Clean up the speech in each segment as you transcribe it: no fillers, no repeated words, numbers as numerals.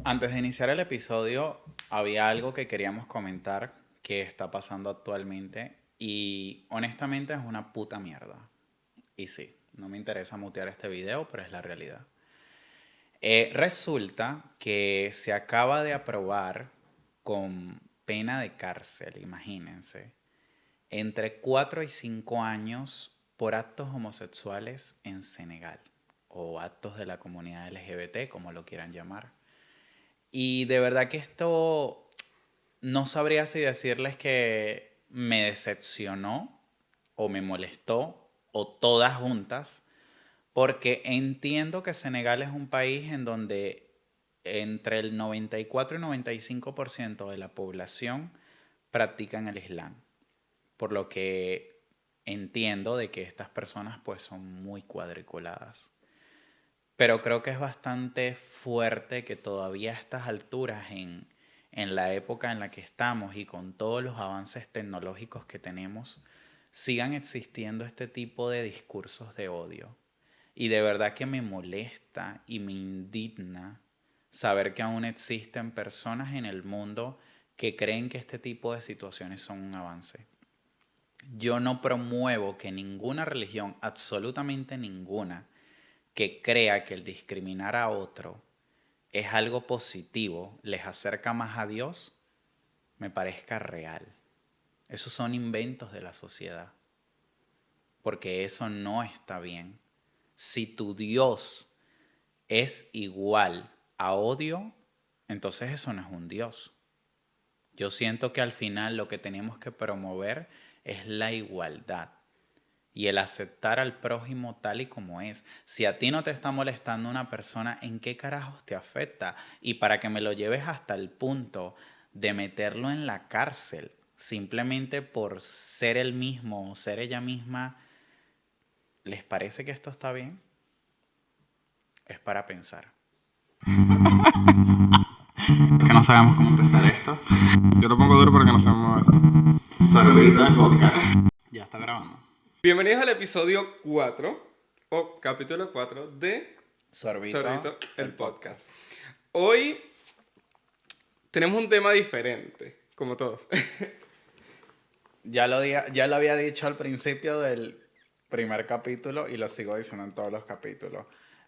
Antes de iniciar el episodio, había algo que queríamos comentar que está pasando actualmente y honestamente es una puta mierda. Y sí, no me interesa mutear este video, pero es la realidad. Resulta que se acaba de aprobar con pena de cárcel, imagínense, entre 4 y 5 años por actos homosexuales en Senegal, o actos de la comunidad LGBT, como lo quieran llamar. Y de verdad que esto no sabría si decirles que me decepcionó o me molestó o todas juntas, porque entiendo que Senegal es un país en donde entre el 94 y 95% de la población practican el Islam, por lo que entiendo de que estas personas pues son muy cuadriculadas. Pero creo que es bastante fuerte que todavía a estas alturas, en la época en la que estamos y con todos los avances tecnológicos que tenemos, sigan existiendo este tipo de discursos de odio. Y de verdad que me molesta y me indigna saber que aún existen personas en el mundo que creen que este tipo de situaciones son un avance. Yo no promuevo que ninguna religión, absolutamente ninguna, que crea que el discriminar a otro es algo positivo, les acerca más a Dios, me parezca real. Esos son inventos de la sociedad, porque eso no está bien. Si tu Dios es igual a odio, entonces eso no es un Dios. Yo siento que al final lo que tenemos que promover es la igualdad y el aceptar al prójimo tal y como es. Si a ti no te está molestando una persona, ¿en qué carajos te afecta? Y para que me lo lleves hasta el punto de meterlo en la cárcel, simplemente por ser él mismo o ser ella misma, ¿les parece que esto está bien? Es para pensar. Que no sabemos cómo empezar esto. Yo lo pongo duro porque no sabemos esto. Sorbito el podcast. Ya está grabando. Bienvenidos al episodio 4 o capítulo 4 de Sorbito, el podcast. Hoy tenemos un tema diferente, como todos. Ya lo había dicho al principio del primer capítulo y lo sigo diciendo en todos los capítulos.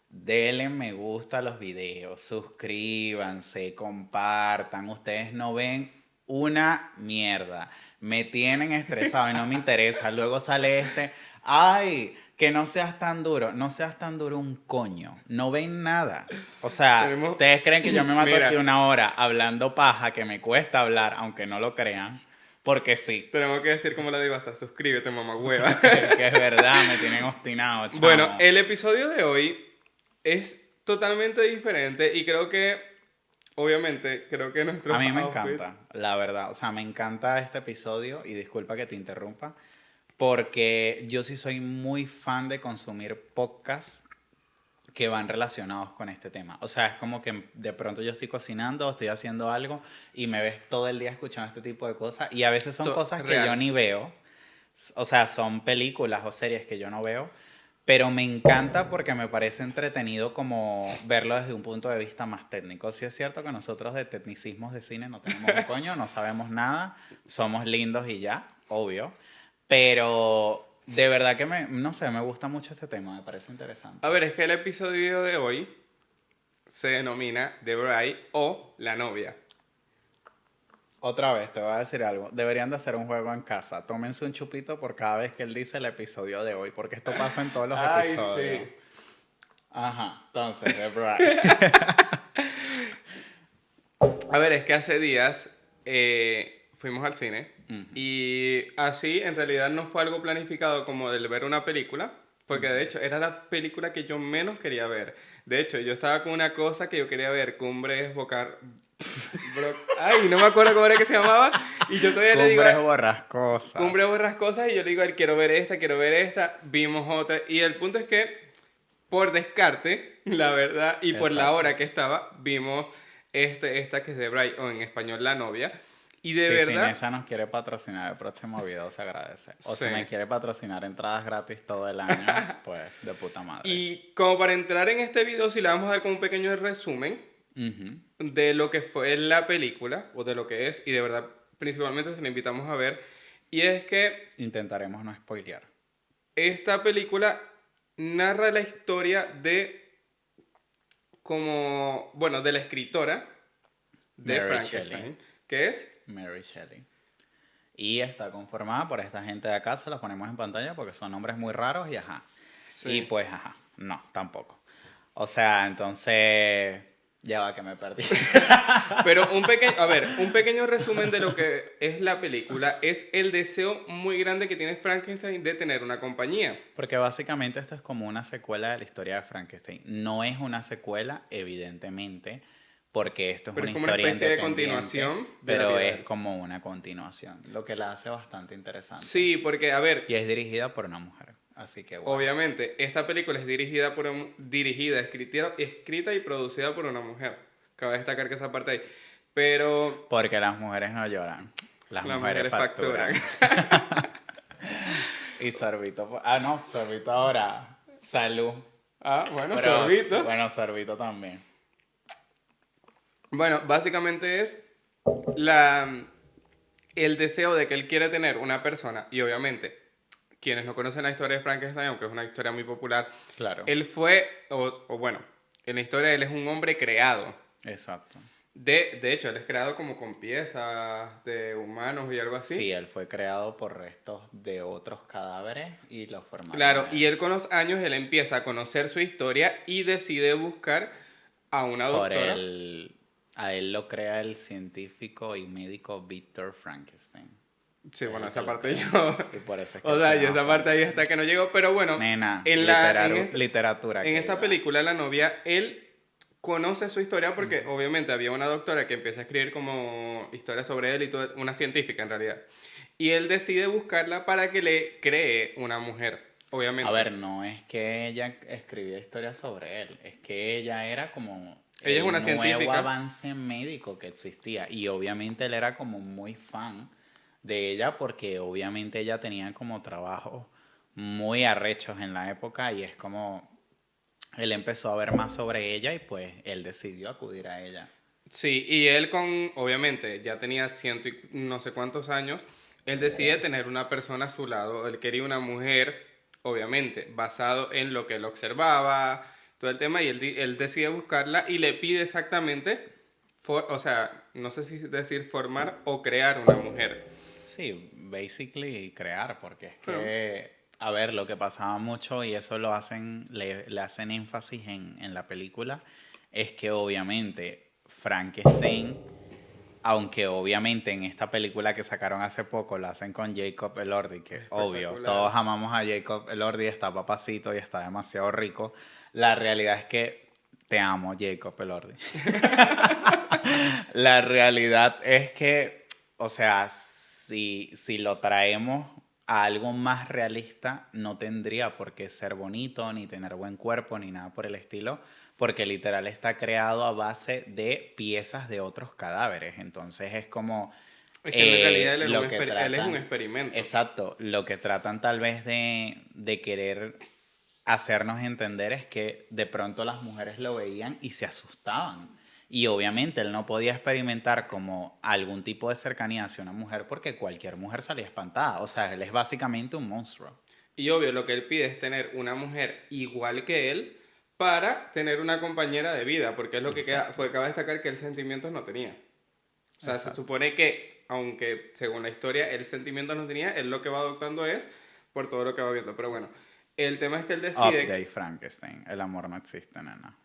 Denle me gusta a los videos, suscríbanse, compartan. Ustedes no ven una mierda. Me tienen estresado y no me interesa. Luego sale ay, que no seas tan duro. No seas tan duro un coño. No ven nada. O sea, ustedes creen que yo me mato aquí una hora hablando paja, que me cuesta hablar, aunque no lo crean. Porque sí. Tenemos que decir como la diva está. Suscríbete, mamá hueva. Que es verdad, me tienen obstinado, chamo. Bueno, el episodio de hoy es totalmente diferente y creo que, obviamente, nuestro A mí me outfit... encanta, la verdad. O sea, me encanta este episodio y disculpa que te interrumpa, porque yo sí soy muy fan de consumir podcasts que van relacionados con este tema. O sea, es como que de pronto yo estoy cocinando o estoy haciendo algo y me ves todo el día escuchando este tipo de cosas y a veces son cosas que yo ni veo. O sea, son películas o series que yo no veo, pero me encanta porque me parece entretenido como verlo desde un punto de vista más técnico. Sí es cierto que nosotros de tecnicismos de cine no tenemos un coño, no sabemos nada, somos lindos y ya, obvio, pero de verdad que no sé, me gusta mucho este tema, me parece interesante. A ver, es que el episodio de hoy se denomina The Bride o La Novia. Otra vez, te voy a decir algo. Deberían de hacer un juego en casa. Tómense un chupito por cada vez que él dice el episodio de hoy, porque esto pasa en todos los episodios. Sí. Ajá, entonces, The Bride. A ver, es que hace días fuimos al cine y así en realidad no fue algo planificado como el ver una película, porque de hecho era la película que yo menos quería ver. De hecho, yo estaba con una cosa que yo quería ver, Cumbres Bocar... Ay, no me acuerdo cómo era que se llamaba. Y yo todavía le digo... Cumbres borrascosas. Cumbres Borrascosas y yo le digo, quiero ver esta. Vimos otra. Y el punto es que, por descarte, la verdad, y por la hora que estaba, vimos esta que es de Bride, o en español La Novia. Y de verdad... Si Nesa nos quiere patrocinar el próximo video, se agradece. O Sí. si me quiere patrocinar entradas gratis todo el año, pues de puta madre. Y como para entrar en este video, si le vamos a dar como un pequeño resumen, de lo que fue la película, o de lo que es, y de verdad, principalmente se la invitamos a ver, y es que Intentaremos no spoilear. esta película narra la historia de como, bueno, de la escritora de Mary Frankenstein, Shelley. que es... Mary Shelley. Y está conformada por esta gente de acá, se los ponemos en pantalla porque son nombres muy raros y ajá. Sí. Y pues ajá, no, tampoco. O sea, entonces, ya va que me perdí. Pero un pequeño resumen de lo que es la película es el deseo muy grande que tiene Frankenstein de tener una compañía. Porque básicamente esto es como una secuela de la historia de Frankenstein. No es una secuela, evidentemente, porque esto es Pero una es como una historia especie de independiente, continuación de la pero vida de es él. como una continuación, lo que la hace bastante interesante. Sí, porque, a ver, Y es dirigida por una mujer, así que bueno. obviamente, esta película es escrita y producida por una mujer. Cabe destacar que esa parte ahí. Pero Porque las mujeres no lloran, las las mujeres mujeres facturan. facturan. Y Sorbito, no, Sorbito ahora, salud. Ah, bueno, Pero, sorbito. bueno, Sorbito también. Bueno, básicamente es la, el deseo de que él quiere tener una persona, y obviamente, quienes no conocen la historia de Frankenstein, aunque es una historia muy popular, Claro, él fue, o bueno, en la historia él es un hombre creado. exacto. De hecho, él es creado como con piezas de humanos y algo así. Sí, él fue creado por restos de otros cadáveres y lo formaron Claro, a y él. él con los años, él empieza a conocer su historia y decide buscar a una Por doctora. a él lo crea el científico y médico Víctor Frankenstein. Sí, bueno, Es el esa que lo parte crea. yo... Y por eso es que O él sea, se yo llama esa parte ahí Frankenstein. hasta que no llego, pero bueno, Nena, literatura. en que esta iba. película la novia, él conoce su historia porque obviamente había una doctora que empieza a escribir como historias sobre él y todo, una científica en realidad. Y él decide buscarla para que le cree una mujer, obviamente. A ver, no es que ella escribía historias sobre él, es que ella era como Ella es el una nuevo científica. avance médico que existía. Y obviamente él era como muy fan de ella porque obviamente ella tenía como trabajos muy arrechos en la época y es como él empezó a ver más sobre ella y pues él decidió acudir a ella. Sí, y él obviamente, ya tenía ciento y no sé cuántos años, él decide tener una persona a su lado, él quería una mujer, obviamente, basado en lo que él observaba, todo el tema, y él decide buscarla y le pide exactamente, o sea, no sé si decir formar o crear una mujer. Sí, basically crear, porque es Ah. que, a ver, lo que pasaba mucho y eso lo hacen, le hacen énfasis en la película, es que obviamente Frankenstein, aunque obviamente en esta película que sacaron hace poco lo hacen con Jacob Elordi, que obvio, Espectacular. todos amamos a Jacob Elordi, está papacito y está demasiado rico, la realidad es que te amo, Jacob Elordi. La realidad es que, o sea, si lo traemos a algo más realista, no tendría por qué ser bonito, ni tener buen cuerpo, ni nada por el estilo, porque literal está creado a base de piezas de otros cadáveres. Entonces es como Es que en realidad lo que él es un tratan. experimento. Exacto, lo que tratan tal vez de querer hacernos entender es que de pronto las mujeres lo veían y se asustaban. Y obviamente él no podía experimentar como algún tipo de cercanía hacia una mujer porque cualquier mujer salía espantada. O sea, él es básicamente un monstruo. Y obvio, lo que él pide es tener una mujer igual que él para tener una compañera de vida, porque es lo que queda, porque cabe destacar que él sentimientos no tenía. O sea, se supone que, aunque según la historia él sentimientos no tenía, él lo que va adoptando es por todo lo que va viendo. Pero bueno, el tema es que él decide, Update Frankenstein. El amor no existe, nena.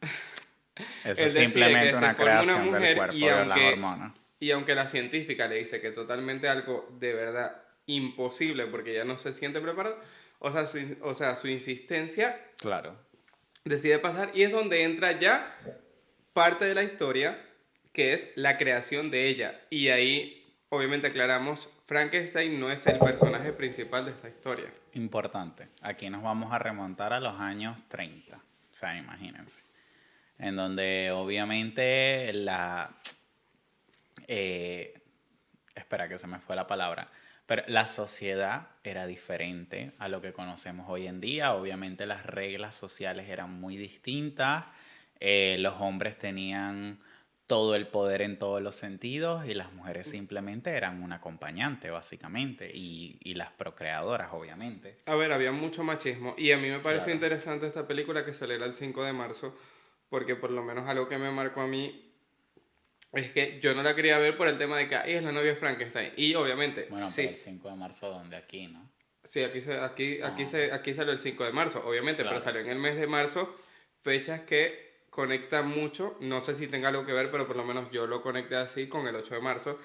Eso él es decide que simplemente se una forma una creación del mujer cuerpo de las hormonas. y aunque la científica le dice que totalmente algo de verdad imposible porque ella no se siente preparada, o sea, su insistencia Claro. decide pasar y es donde entra ya parte de la historia que es la creación de ella. Y ahí, obviamente, aclaramos, Frankenstein no es el personaje principal de esta historia. Importante. Aquí nos vamos a remontar a los años 30. O sea, imagínense. En donde obviamente espera que se me fue la palabra. Pero la sociedad era diferente a lo que conocemos hoy en día. Obviamente las reglas sociales eran muy distintas. Los hombres tenían todo el poder en todos los sentidos y las mujeres simplemente eran un acompañante, básicamente, y las procreadoras, obviamente. A ver, había mucho machismo y a mí me pareció Claro. interesante esta película que saliera el 5 de marzo, porque por lo menos algo que me marcó a mí es que yo no la quería ver por el tema de que ahí es la novia de Frankenstein. Y obviamente, Bueno, pero el sí, 5 de marzo, ¿dónde? Aquí, ¿no? sí, Ah, aquí salió el 5 de marzo, obviamente, pero claro. salió en el mes de marzo, fechas que conectan mucho, no sé si tenga algo que ver, pero por lo menos yo lo conecté así con el 8 de marzo,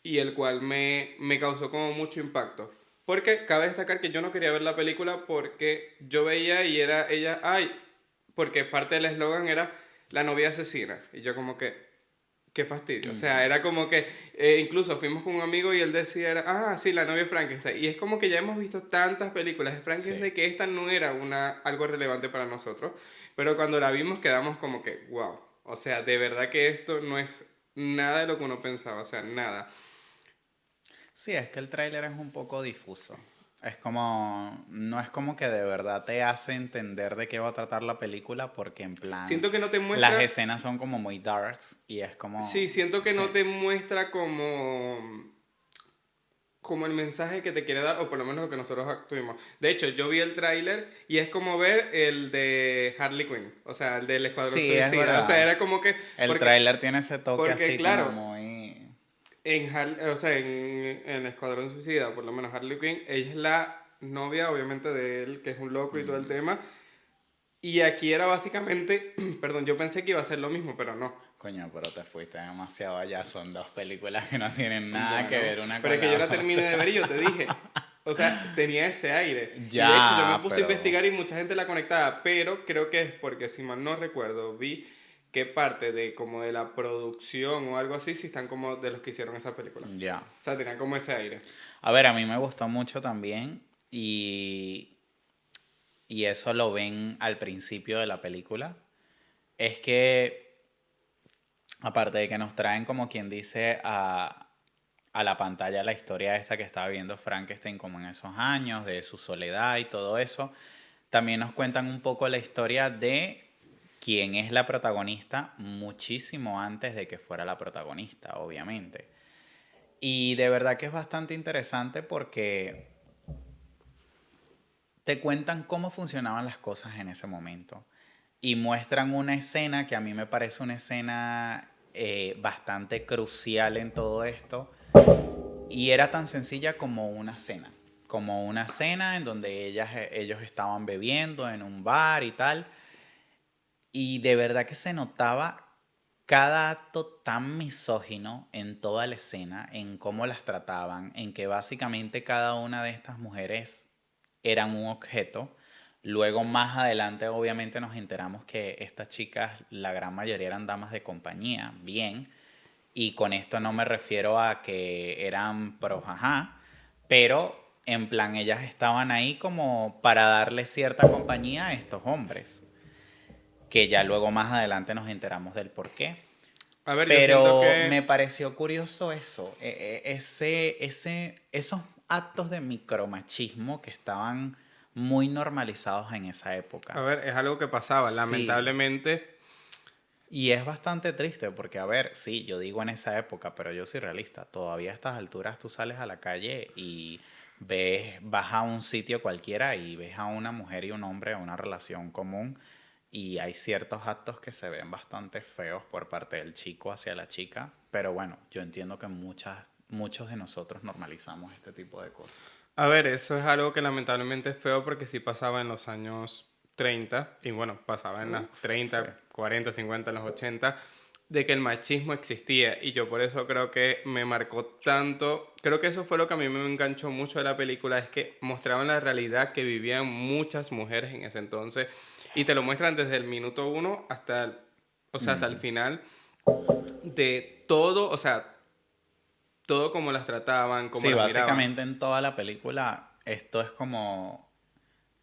y el cual me causó como mucho impacto. Porque cabe destacar que yo no quería ver la película porque yo veía y era ella, ay, porque parte del eslogan era la novia asesina, y yo como que... Qué fastidio. O sea, Ujú. era como que incluso fuimos con un amigo y él decía, sí, la novia de Frankenstein. Y es como que ya hemos visto tantas películas de Sí. Frankenstein que esta no era algo relevante para nosotros. Pero cuando la vimos quedamos como que, wow. O sea, de verdad que esto no es nada de lo que uno pensaba. O sea, nada. Sí, es que el tráiler es un poco difuso. Es como, no es como que de verdad te hace entender de qué va a tratar la película, porque en plan, Siento que no te las muestra, escenas son como muy darks y es sí, como, siento que sí, no te muestra como el mensaje que te quiere dar, o por lo menos lo que nosotros tuvimos. De hecho, yo vi el tráiler y es como ver el de Harley Quinn, o sea, el del Escuadrón sí, es Suicida. O sea, verdad. era como que, El porque, tráiler tiene ese toque porque así como claro, muy, o sea, en Escuadrón Suicida, por lo menos Harley Quinn, ella es la novia, obviamente, de él, que es un loco y todo el mm, tema. Y aquí era básicamente, perdón, yo pensé que iba a ser lo mismo, pero no. coño, pero te fuiste demasiado allá. Son dos películas que no tienen nada que Bueno, ver una pero con es que la yo la terminé otra. de ver y yo te dije. O sea, tenía ese aire. Y de hecho yo me Ya, puse a pero investigar y mucha gente la conectaba, pero creo que es porque, si mal no recuerdo, vi que parte de como de la producción o algo así, sí están como de los que hicieron esa película. ya. O sea, tenían como ese aire. A ver, a mí me gustó mucho también y eso lo ven al principio de la película. Es que, aparte de que nos traen como quien dice a la pantalla la historia esta que estaba viendo Frankenstein como en esos años, de su soledad y todo eso, también nos cuentan un poco la historia de quién es la protagonista muchísimo antes de que fuera la protagonista, obviamente. Y de verdad que es bastante interesante porque te cuentan cómo funcionaban las cosas en ese momento. Y muestran una escena que a mí me parece una escena bastante crucial en todo esto. Y era tan sencilla como una cena. Como una cena en donde ellos estaban bebiendo en un bar y tal. Y de verdad que se notaba cada acto tan misógino en toda la escena, en cómo las trataban, en que básicamente cada una de estas mujeres eran un objeto. Luego más adelante obviamente nos enteramos que estas chicas, la gran mayoría eran damas de compañía, bien, y con esto no me refiero a que eran pro jaja, pero en plan ellas estaban ahí como para darle cierta compañía a estos hombres, que ya luego más adelante nos enteramos del por qué. A ver, yo siento Pero que... me pareció curioso eso, esos actos de micromachismo que estaban muy normalizados en esa A época. ver, es algo que pasaba, Sí, lamentablemente. y es bastante triste porque, a ver, sí, yo digo en esa época, pero yo soy realista. Todavía a estas alturas tú sales a la calle y vas a un sitio cualquiera y ves a una mujer y un hombre en una relación común y hay ciertos actos que se ven bastante feos por parte del chico hacia la chica. Pero bueno, yo entiendo que muchos de nosotros normalizamos este tipo de cosas. A ver, eso es algo que lamentablemente es feo porque sí pasaba en los años 30 y bueno, pasaba en las Uf, sí. 30, 40, 50, en los 80, de que el machismo existía y yo por eso creo que me marcó tanto, creo que eso fue lo que a mí me enganchó mucho de la película, es que mostraban la realidad que vivían muchas mujeres en ese entonces y te lo muestran desde el minuto uno hasta o sea, hasta el Ujú. final de todo, o sea, todo como las trataban, como Sí, las miraban. básicamente en toda la película esto es como...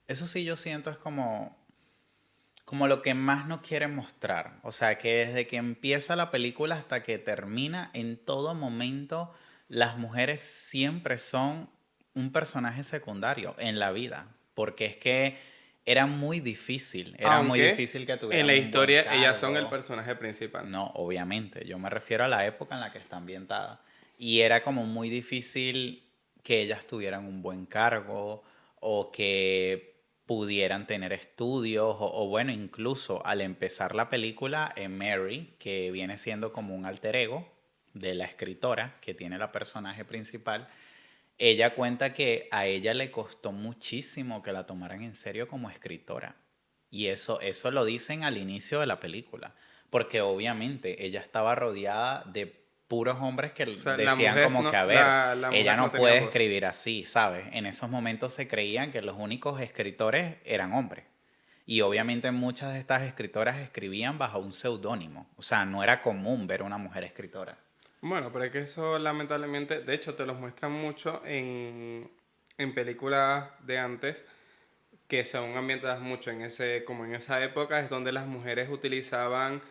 Eso sí yo siento es como lo que más no quieren mostrar. O sea, que desde que empieza la película hasta que termina, en todo momento, las mujeres siempre son un personaje secundario en la vida. Porque es que era muy difícil. Era muy Aunque difícil que tuvieran en la un buen historia ellas son el cargo. personaje principal. No, obviamente. Yo me refiero a la época en la que está ambientada. Y era como muy difícil que ellas tuvieran un buen cargo o que pudieran tener estudios o bueno, incluso al empezar la película, Mary, que viene siendo como un alter ego de la escritora que tiene la personaje principal, ella cuenta que a ella le costó muchísimo que la tomaran en serio como escritora. Y eso lo dicen al inicio de la película. Porque obviamente ella estaba rodeada de puros hombres que O sea, decían como que, a ver, la ella mujer no no tenía puede voz. escribir así, ¿sabes? En esos momentos se creían que los únicos escritores eran hombres. Y obviamente muchas de estas escritoras escribían bajo un seudónimo. O sea, no era común ver una mujer escritora. Bueno, pero es que eso lamentablemente, de hecho, te los muestran mucho en películas de antes, que son ambientadas mucho en ese, como en esa época, es donde las mujeres utilizaban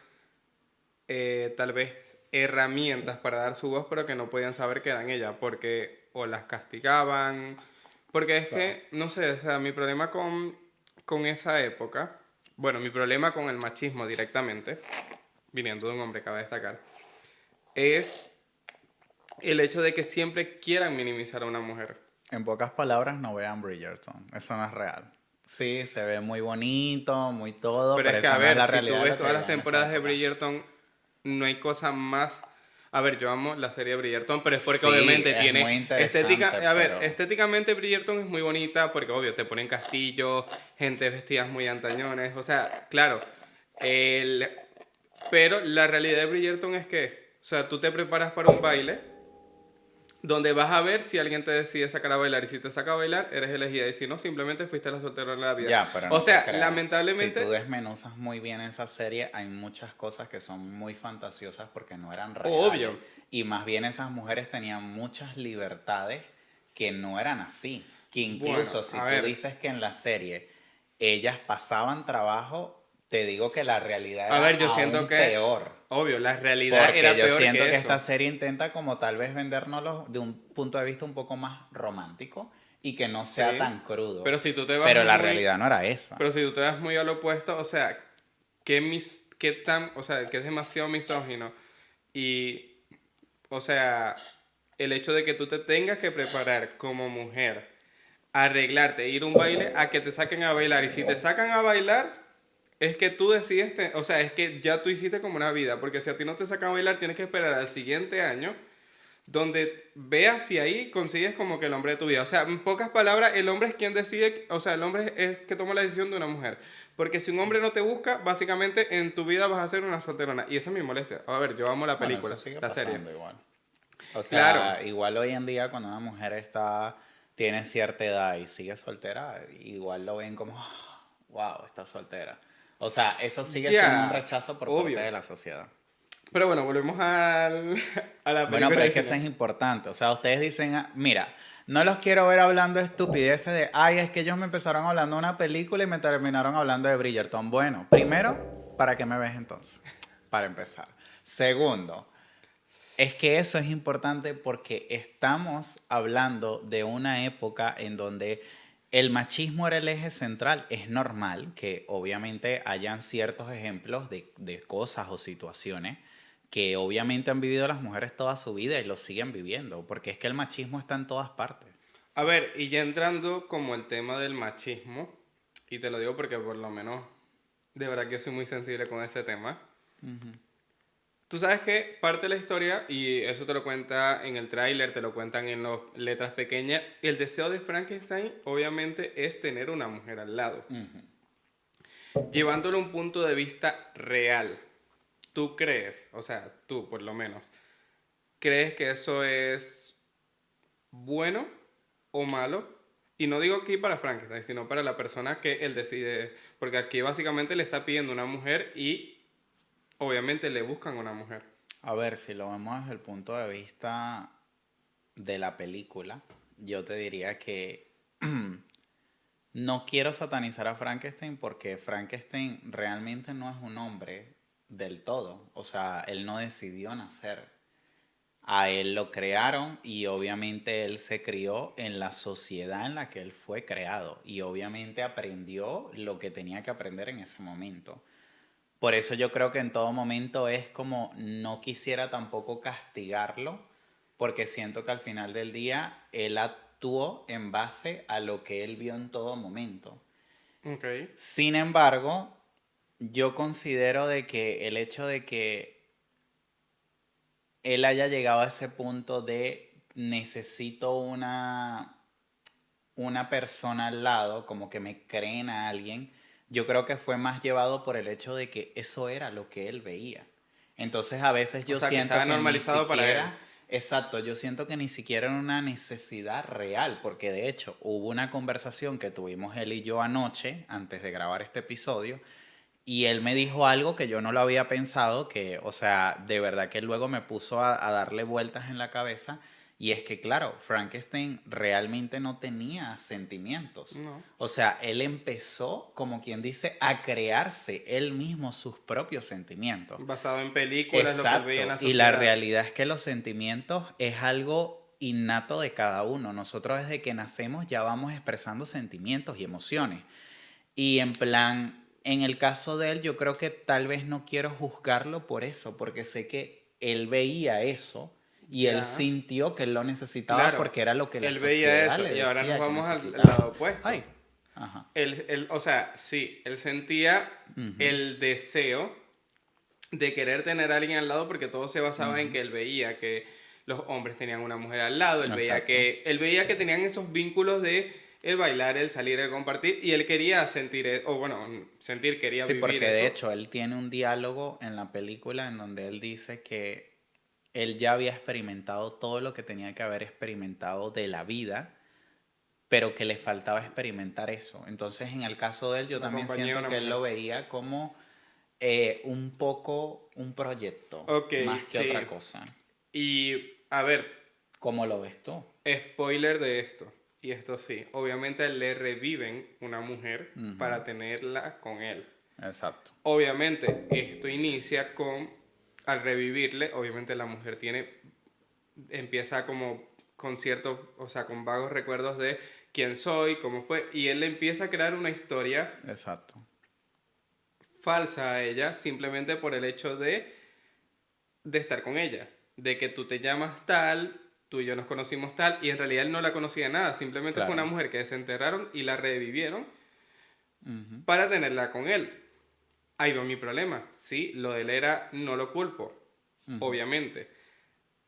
tal vez herramientas para dar su voz, pero que no podían saber que eran ellas, porque o las castigaban, porque es Claro. que, no sé, o sea, mi problema con esa época, bueno, mi problema con el machismo directamente, viniendo de un hombre, cabe destacar, es el hecho de que siempre quieran minimizar a una mujer. En pocas palabras, no vean Bridgerton. Eso no es real. Sí, se ve muy bonito, muy todo, Pero pero es que, a esa no es ver, la si tú realidad de ves lo que todas las vivía en esa temporadas de época. Bridgerton, no hay cosa más... A ver, yo amo la serie Bridgerton, pero es porque Sí, obviamente es tiene muy estética... interesante, A ver, pero estéticamente Bridgerton es muy bonita porque, obvio, te ponen castillos, gente vestidas muy antañones, o sea, claro. El... Pero la realidad de Bridgerton es que, o sea, tú te preparas para un baile donde vas a ver si alguien te decide sacar a bailar y si te saca a bailar, eres elegida y si no, simplemente fuiste la soltera de la vida. ya, pero O no te sea, creas. Si tú lamentablemente, desmenuzas muy bien esa serie, hay muchas cosas que son muy fantasiosas porque no eran reales. obvio. Y más bien esas mujeres tenían muchas libertades que no eran así. Que Bueno, incluso si a tú ver, dices que en la serie ellas pasaban trabajo, te digo que la realidad a era ver, yo siento aún que, peor. obvio, la realidad Porque era yo peor siento que que eso. esta serie intenta como tal vez vendérnoslo de un punto de vista un poco más romántico y que no sea Sí, tan crudo. pero si tú te vas Pero la muy, realidad no era esa. pero si tú te vas muy al opuesto, o sea, qué tan, o sea, que es demasiado misógino y, o sea, el hecho de que tú te tengas que preparar como mujer, arreglarte, ir a un baile, a que te saquen a bailar y si te sacan a bailar es que tú decides, o sea, es que ya tú hiciste como una vida, porque si a ti no te sacan a bailar, tienes que esperar al siguiente año, donde veas si ahí consigues como que el hombre de tu vida. O sea, en pocas palabras, el hombre es quien decide, o sea, el hombre es que toma la decisión de una mujer. Porque si un hombre no te busca, básicamente en tu vida vas a ser una solterona. Y esa es mi molestia. A ver, yo amo la Bueno, eso película, sigue la serie. pasando igual. O Claro, sea, igual hoy en día cuando una mujer tiene cierta edad y sigue soltera, igual lo ven como, wow, está soltera. O sea, eso sigue siendo un ya, rechazo por parte obvio. de la sociedad. Pero bueno, volvemos a la Bueno, película pero es que eso original. es importante. O sea, ustedes dicen, mira, no los quiero ver hablando estupideces de, ay, es que ellos me empezaron hablando de una película y me terminaron hablando de Bridgerton. Bueno, primero, ¿para qué me ves entonces? Para empezar. Segundo, es que eso es importante porque estamos hablando de una época en donde el machismo era el eje central. Es normal que obviamente hayan ciertos ejemplos de cosas o situaciones que obviamente han vivido las mujeres toda su vida y lo siguen viviendo, porque es que el machismo está en todas partes. A ver, y ya entrando como el tema del machismo, y te lo digo porque por lo menos de verdad que yo soy muy sensible con ese tema. Tú sabes que parte de la historia, y eso te lo cuenta en el tráiler, te lo cuentan en las letras pequeñas, el deseo de Frankenstein obviamente es tener una mujer al lado. Llevándolo a un punto de vista real, ¿tú crees, o sea, tú por lo menos, crees que eso es bueno o malo? Y no digo aquí para Frankenstein, sino para la persona que él decide, porque aquí básicamente le está pidiendo una mujer y obviamente le buscan una mujer. A ver, si lo vemos desde el punto de vista de la película, yo te diría que no quiero satanizar a Frankenstein porque Frankenstein realmente no es un hombre del todo. O sea, él no decidió nacer. A él lo crearon y obviamente él se crió en la sociedad en la que él fue creado y obviamente aprendió lo que tenía que aprender en ese momento. Por eso yo creo que en todo momento es como no quisiera tampoco castigarlo, porque siento que al final del día él actuó en base a lo que él vio en todo momento. Ok. Sin embargo, yo considero de que el hecho de que él haya llegado a ese punto de necesito una persona al lado, como que me creen a alguien, yo creo que fue más llevado por el hecho de que eso era lo que él veía. Entonces a veces O yo sea, que siento estaba que ni normalizado para él. siquiera, exacto, yo siento que ni siquiera era una necesidad real, porque de hecho hubo una conversación que tuvimos él y yo anoche, antes de grabar este episodio, y él me dijo algo que yo no lo había pensado, que, o sea, de verdad que luego me puso a darle vueltas en la cabeza. Y es que, claro, Frankenstein realmente no tenía sentimientos. No. O sea, él empezó, como quien dice, a crearse él mismo sus propios sentimientos. Basado en películas, lo que él veía en la Exacto. Y la sociedad. realidad es que los sentimientos es algo innato de cada uno. Nosotros desde que nacemos ya vamos expresando sentimientos y emociones. Y en plan, en el caso de él, yo creo que tal vez no quiero juzgarlo por eso, porque sé que él veía eso y él Ya. sintió que él lo necesitaba Claro, porque era lo que la él veía sociedad eso. le Y ahora nos decía que vamos al necesitaba. lado opuesto. Ay, ajá. O sea, sí, él sentía Ujú, el deseo de querer tener a alguien al lado porque todo se basaba en ujú. que él veía que los hombres tenían una mujer al lado, Exacto. él veía que tenían esos vínculos de el bailar, el salir, el compartir, y él quería sentir, o bueno, sentir, quería Sí, vivir porque de eso. hecho él tiene un diálogo en la película en donde él dice que él ya había experimentado todo lo que tenía que haber experimentado de la vida, pero que le faltaba experimentar eso. Entonces, en el caso de él, yo La también compañía de siento una que él mujer. lo veía como un poco un proyecto, Ok, más que sí. otra cosa. Y a ver, ¿Cómo lo ves tú? spoiler de esto, y esto sí, obviamente le reviven una mujer Ujú. para tenerla con él. Exacto. Obviamente, esto inicia con, al revivirle, obviamente la mujer empieza como con ciertos, o sea, con vagos recuerdos de quién soy, cómo fue, y él le empieza a crear una historia Exacto. falsa a ella simplemente por el hecho de estar con ella, de que tú te llamas tal, tú y yo nos conocimos tal, y en realidad él no la conocía nada, simplemente fue una Claro. mujer que desenterraron y la revivieron Ujú. para tenerla con él. Ahí va mi problema. Sí, lo de él era, no lo culpo, Ujú. obviamente.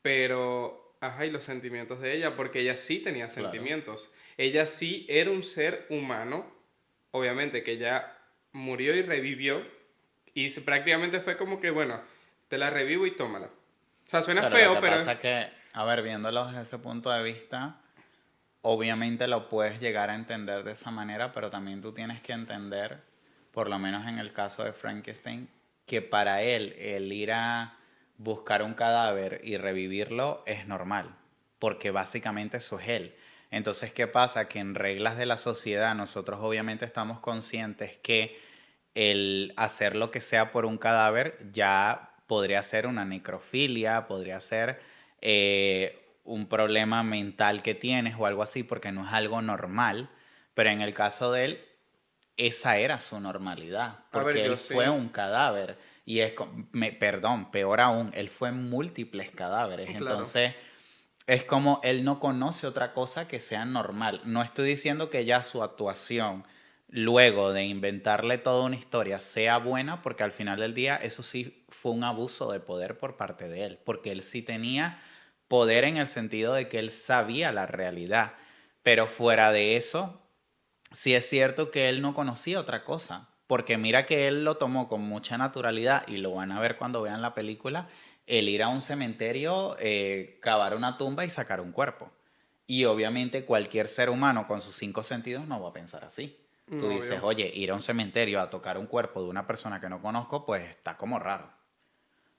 Pero, ajá, y los sentimientos de ella, porque ella sí tenía Claro. sentimientos. Ella sí era un ser humano, obviamente que ella murió y revivió, y prácticamente fue como que, bueno, te la revivo y tómala. O sea, suena Claro, lo feo, que pero pasa es que, a ver, viéndolo desde ese punto de vista, obviamente lo puedes llegar a entender de esa manera, pero también tú tienes que entender, por lo menos en el caso de Frankenstein, que para él el ir a buscar un cadáver y revivirlo es normal, porque básicamente eso es él. Entonces, ¿qué pasa? Que en reglas de la sociedad nosotros obviamente estamos conscientes que el hacer lo que sea por un cadáver ya podría ser una necrofilia, podría ser un problema mental que tienes o algo así, porque no es algo normal. Pero en el caso de él, esa era su normalidad, a ver, porque yo él fue sí, un cadáver. Y es, perdón, peor aún, él fue múltiples cadáveres. claro. Entonces, es como él no conoce otra cosa que sea normal. No estoy diciendo que ya su actuación, luego de inventarle toda una historia, sea buena, porque al final del día eso sí fue un abuso de poder por parte de él, porque él sí tenía poder en el sentido de que él sabía la realidad. Pero fuera de eso, sí es cierto que él no conocía otra cosa, porque mira que él lo tomó con mucha naturalidad y lo van a ver cuando vean la película, el ir a un cementerio, cavar una tumba y sacar un cuerpo. Y obviamente cualquier ser humano con sus cinco sentidos no va a pensar así. Tú No, dices, obvio. oye, ir a un cementerio a tocar un cuerpo de una persona que no conozco, pues está como raro,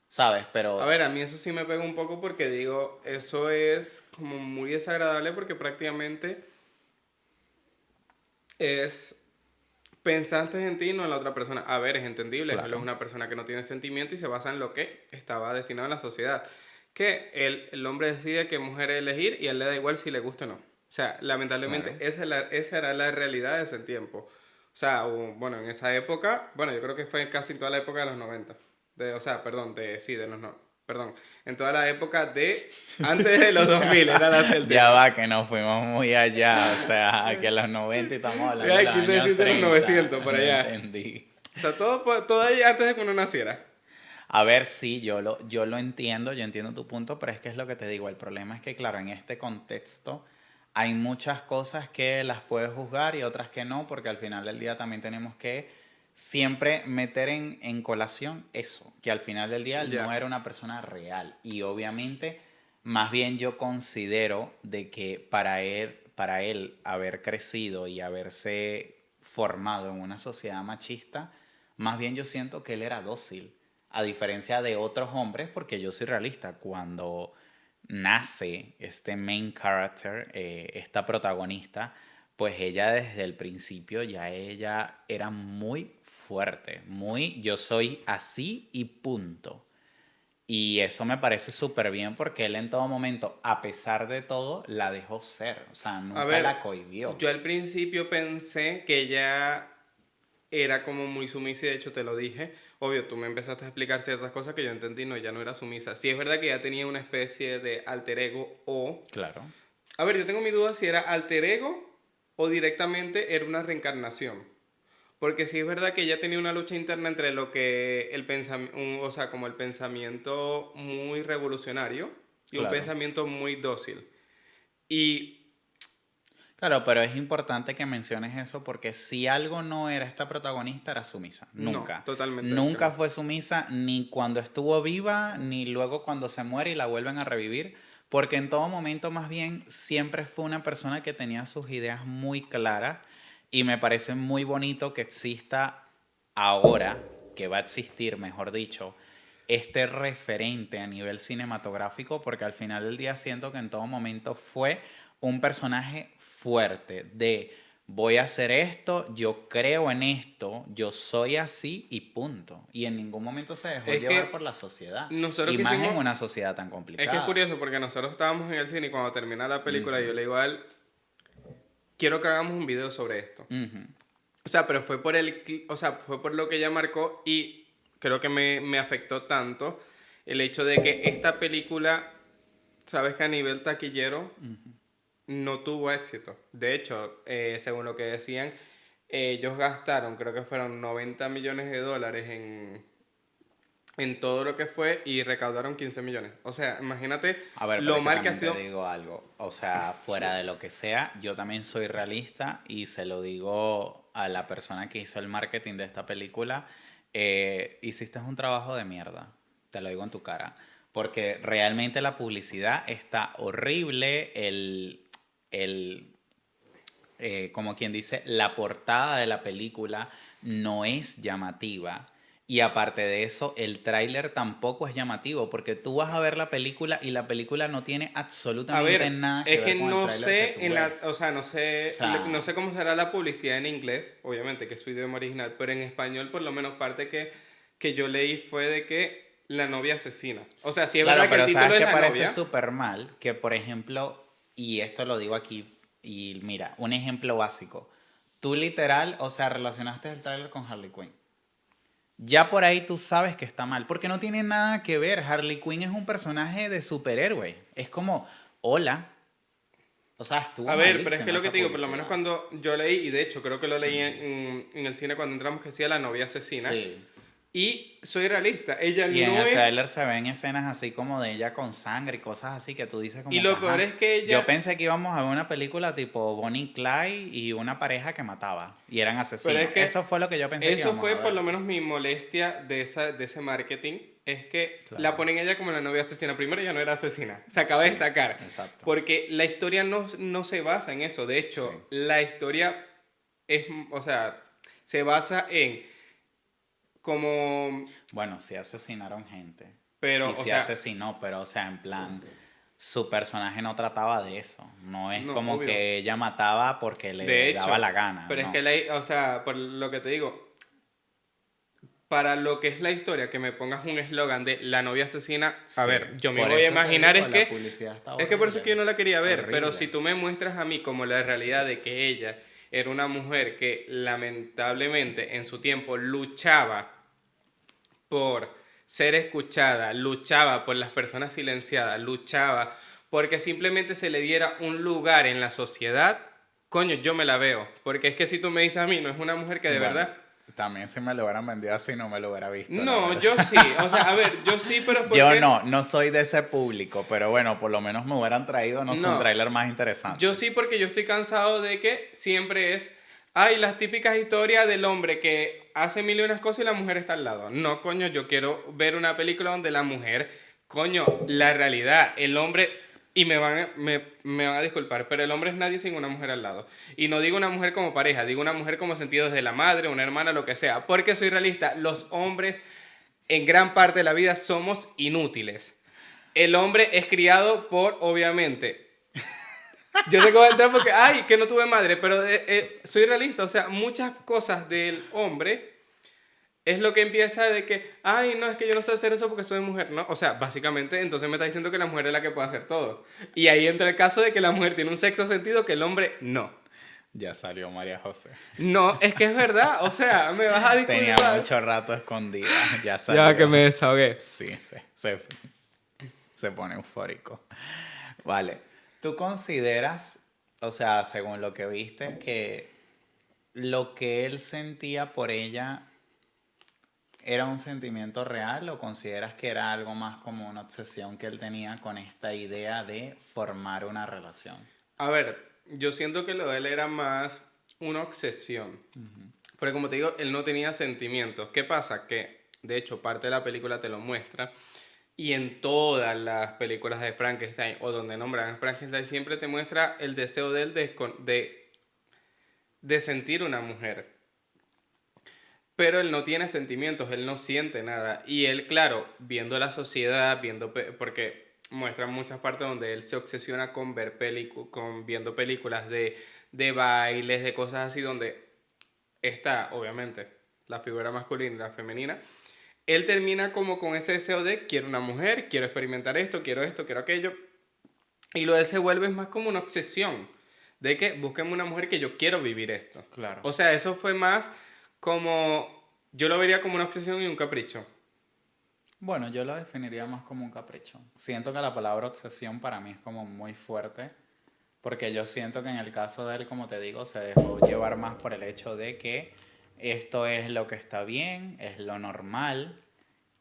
¿sabes? A Pero ver, a mí eso sí me pega un poco porque digo, eso es como muy desagradable porque prácticamente es pensaste en ti, no en la otra persona. A ver, es entendible, él es claro, una persona que no tiene sentimiento y se basa en lo que estaba destinado en la sociedad. que el hombre decide qué mujer elegir y a él le da igual si le gusta o no. O sea, lamentablemente Claro. esa era la realidad de ese tiempo. O sea, bueno, en esa época, bueno, yo creo que fue casi toda la época de los 90. O sea, perdón, sí, de los no, perdón. En toda la época de antes de los 2000 era el Ya tema. va, que nos fuimos muy allá, o sea, que los 90 y estamos hablando de Ay, los quise años decir de los 30. 900 por No allá. entendí. O sea, todo ahí antes de que uno naciera. A ver, sí, yo lo entiendo, yo entiendo tu punto, pero es que es lo que te digo, el problema es que, claro, en este contexto hay muchas cosas que las puedes juzgar y otras que no, porque al final del día también tenemos que siempre meter en colación eso, que al final del día él no Ya. era una persona real. Y obviamente, más bien yo considero de que para él haber crecido y haberse formado en una sociedad machista, más bien yo siento que él era dócil. A diferencia de otros hombres, porque yo soy realista, cuando nace este main character, esta protagonista, pues ella desde el principio ya ella era muy fuerte, muy yo soy así y punto. Y eso me parece súper bien porque él en todo momento, a pesar de todo, la dejó ser, o sea, A nunca ver, la cohibió. yo al principio pensé que ella era como muy sumisa y de hecho te lo dije. Obvio, tú me empezaste a explicar ciertas cosas que yo entendí, no, ella no era sumisa. Sí es verdad que ella tenía una especie de alter ego o... Claro. A ver, yo tengo mi duda si era alter ego o directamente era una reencarnación. Porque sí es verdad que ella tenía una lucha interna entre lo que el pensamiento, o sea, como el pensamiento muy revolucionario y un Claro. pensamiento muy dócil. Y Claro, pero es importante que menciones eso porque si algo no era esta protagonista, era sumisa. no, Nunca. totalmente que Nunca no. fue sumisa ni cuando estuvo viva, ni luego cuando se muere y la vuelven a revivir. Porque en todo momento, más bien, siempre fue una persona que tenía sus ideas muy claras. Y me parece muy bonito que exista ahora, que va a existir, mejor dicho, este referente a nivel cinematográfico, porque al final del día siento que en todo momento fue un personaje fuerte de voy a hacer esto, yo creo en esto, yo soy así y punto. Y en ningún momento se dejó Es llevar por que la sociedad. nosotros Y más en quisimos, una sociedad tan es que es complicada. curioso porque nosotros estábamos en el cine y cuando termina la película yo Ujú, le digo a él, quiero que hagamos un video sobre esto. ujú. O sea, pero fue por o sea, fue por lo que ella marcó y creo que me afectó tanto el hecho de que esta película, sabes que a nivel taquillero no tuvo éxito. De hecho, según lo que decían, ellos gastaron, creo que fueron 90 millones de dólares en todo lo que fue y recaudaron 15 millones. O sea, imagínate A ver, pero lo es que mal que ha también te sido. digo algo. O sea, fuera de lo que sea, yo también soy realista y se lo digo a la persona que hizo el marketing de esta película. Hiciste un trabajo de mierda. Te lo digo en tu cara. Porque realmente la publicidad está horrible. Como quien dice, la portada de la película no es llamativa. Y aparte de eso, el tráiler tampoco es llamativo, porque tú vas a ver la película y la película no tiene A absolutamente ver, nada que es que ver con el no tráiler que sé tú en la, o ves. sea, O no sea, sé cómo será la publicidad en inglés, obviamente que es su idioma original, pero en español por lo menos parte que yo leí fue de que la novia asesina. O sea, sí es claro, verdad que el pero título ¿sabes es qué la parece novia, súper mal? Que, por ejemplo, y esto lo digo aquí, y mira, un ejemplo básico. Tú literal, o sea, relacionaste el tráiler con Harley Quinn. Ya por ahí tú sabes que está mal, porque no tiene nada que ver. Harley Quinn es un personaje de superhéroe. Es como, hola. O sea, estuvo a ver, pero es que malísima lo que esa te digo, por lo menos publicidad. cuando yo leí, y de hecho creo que lo leí en el cine cuando entramos, que decía la novia asesina. Sí. Y soy realista, ella Y en no el es... tráiler se ven escenas así como de ella con sangre y cosas así que tú dices Y como que, lo peor ajá. es que Yo ella... pensé que íbamos a ver una película tipo Bonnie y Clyde y una pareja que mataba y eran Pero es asesinos. que Eso fue lo que yo pensé que eso íbamos fue a por ver. lo menos mi molestia de ese marketing. Es que la Claro. ponen ella como la novia asesina. Primero ella no era asesina. Se acaba de Sí, destacar. exacto. Porque la historia no se basa en eso. De Sí. hecho, la historia es, o sea, se basa en como... Bueno, sí asesinaron gente. Pero, Y o sí sea, asesinó, pero o sea, en plan, su personaje no trataba de eso. No es no, como obvio. que ella mataba porque De le daba hecho, la gana, pero es no. que, o sea, por lo que te digo, para lo que es la historia, que me pongas un eslogan de la novia asesina, Sí, a ver, yo me por voy a eso te imaginar digo, es la que... publicidad está Es que por eso es que yo no la quería ver, pero horrible. si tú me muestras a mí como la realidad de que ella era una mujer que lamentablemente en su tiempo luchaba por ser escuchada, luchaba por las personas silenciadas, luchaba porque simplemente se le diera un lugar en la sociedad, coño, yo me la veo. Porque es que si tú me dices a mí, no es una mujer que de Bueno, verdad... también si me lo hubieran vendido así no me lo hubiera visto, la No, verdad. yo sí, o sea, a ver, yo sí, pero es porque... Yo no soy de ese público, pero bueno, por lo menos me hubieran traído, no sé, un No, tráiler más interesante. yo sí porque yo estoy cansado de que siempre es, ay, las típicas historias del hombre que hace mil y unas cosas y la mujer está al lado. No, coño, yo quiero ver una película donde la mujer, coño, la realidad, el hombre, y me van a disculpar, pero el hombre es nadie sin una mujer al lado. Y no digo una mujer como pareja, digo una mujer como sentido desde la madre, una hermana, lo que sea. Porque soy realista, los hombres en gran parte de la vida somos inútiles. El hombre es criado por, obviamente, yo sé que voy a entrar porque, ay, que no tuve madre, pero soy realista, o sea, muchas cosas del hombre es lo que empieza de que, ay, no, es que yo no sé hacer eso porque soy mujer, ¿no? O sea, básicamente, entonces me está diciendo que la mujer es la que puede hacer todo. Y ahí entra el caso de que la mujer tiene un sexto sentido que el hombre no. Ya salió María José. No, es que es verdad, o sea, me vas a Tenía disculpar. mucho rato escondida, ya salió. Ya que me desahogué. Sí, se pone eufórico. Vale, ¿tú consideras, o sea, según lo que viste, que lo que él sentía por ella era un sentimiento real o consideras que era algo más como una obsesión que él tenía con esta idea de formar una relación? A ver, yo siento que lo de él era más una obsesión. Porque como te digo, él no tenía sentimientos. ¿Qué pasa? Que, de hecho, parte de la película te lo muestra. Y en todas las películas de Frankenstein, o donde nombran a Frankenstein, siempre te muestra el deseo de él de sentir una mujer. Pero él no tiene sentimientos, él no siente nada. Y él, claro, viendo la sociedad, porque muestran muchas partes donde él se obsesiona con ver con viendo películas de bailes, de cosas así, donde está, obviamente, la figura masculina y la femenina. Él termina como con ese deseo de quiero una mujer, quiero experimentar esto, quiero aquello. Y lo de él se vuelve más como una obsesión. De que búsquenme una mujer que yo quiero vivir esto. Claro. O sea, eso fue más como... Yo lo vería como una obsesión y un capricho. Bueno, yo lo definiría más como un capricho. Siento que la palabra obsesión para mí es como muy fuerte, porque yo siento que en el caso de él, como te digo, se dejó llevar más por el hecho de que esto es lo que está bien, es lo normal,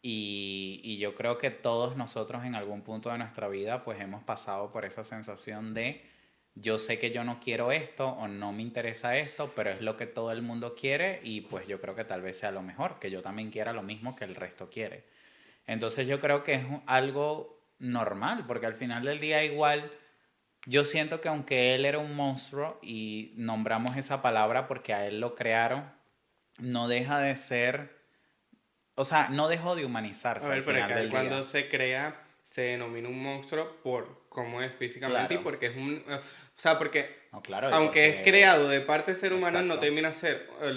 y yo creo que todos nosotros en algún punto de nuestra vida pues hemos pasado por esa sensación de yo sé que yo no quiero esto o no me interesa esto, pero es lo que todo el mundo quiere y pues yo creo que tal vez sea lo mejor, que yo también quiera lo mismo que el resto quiere. Entonces yo creo que es algo normal, porque al final del día igual yo siento que aunque él era un monstruo y nombramos esa palabra porque a él lo crearon, no deja de ser, o sea, no dejó de A humanizarse al ver, pero final acá del cuando día. se crea, se denomina un monstruo por cómo es físicamente y Claro. porque es un... O sea, porque No, claro, y aunque es porque... creado de parte del ser humano, Exacto. él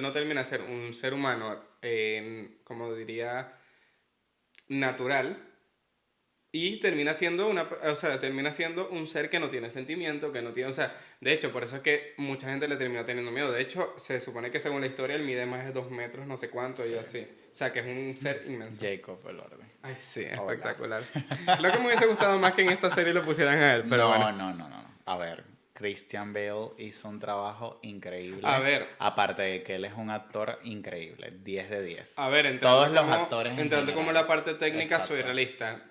no termina a ser un ser humano, como diría, natural. Y termina siendo termina siendo un ser que no tiene sentimiento, que no tiene, o sea, de hecho, por eso es que mucha gente le termina teniendo miedo. De hecho, se supone que según la historia él mide más de 2 metros, no sé cuánto, y así. O sea, que es un ser inmenso. Jacob Elordi. Ay, sí, Hola. espectacular. Lo que me hubiese gustado más que en esta serie lo pusieran a él, pero No, bueno. no. A ver, Christian Bale hizo un trabajo increíble. A ver. Aparte de que él es un actor increíble, 10 de 10. A ver, Todos los actores en entrando como general. la parte técnica, soy Exacto. realista.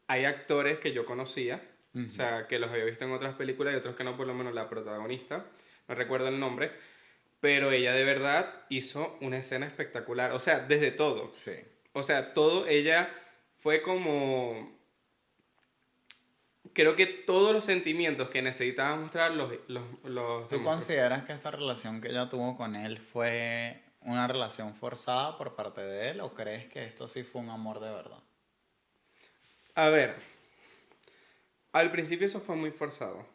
Hay actores que yo conocía, o sea, que los había visto en otras películas y otros que no, por lo menos la protagonista, no recuerdo el nombre, pero ella de verdad hizo una escena espectacular, o sea, desde todo. Sí. O sea, todo, ella fue como... Creo que todos los sentimientos que necesitaba mostrar los ¿Tú demostró. consideras que esta relación que ella tuvo con él fue una relación forzada por parte de él o crees que esto sí fue un amor de verdad? A ver, al principio eso fue muy forzado.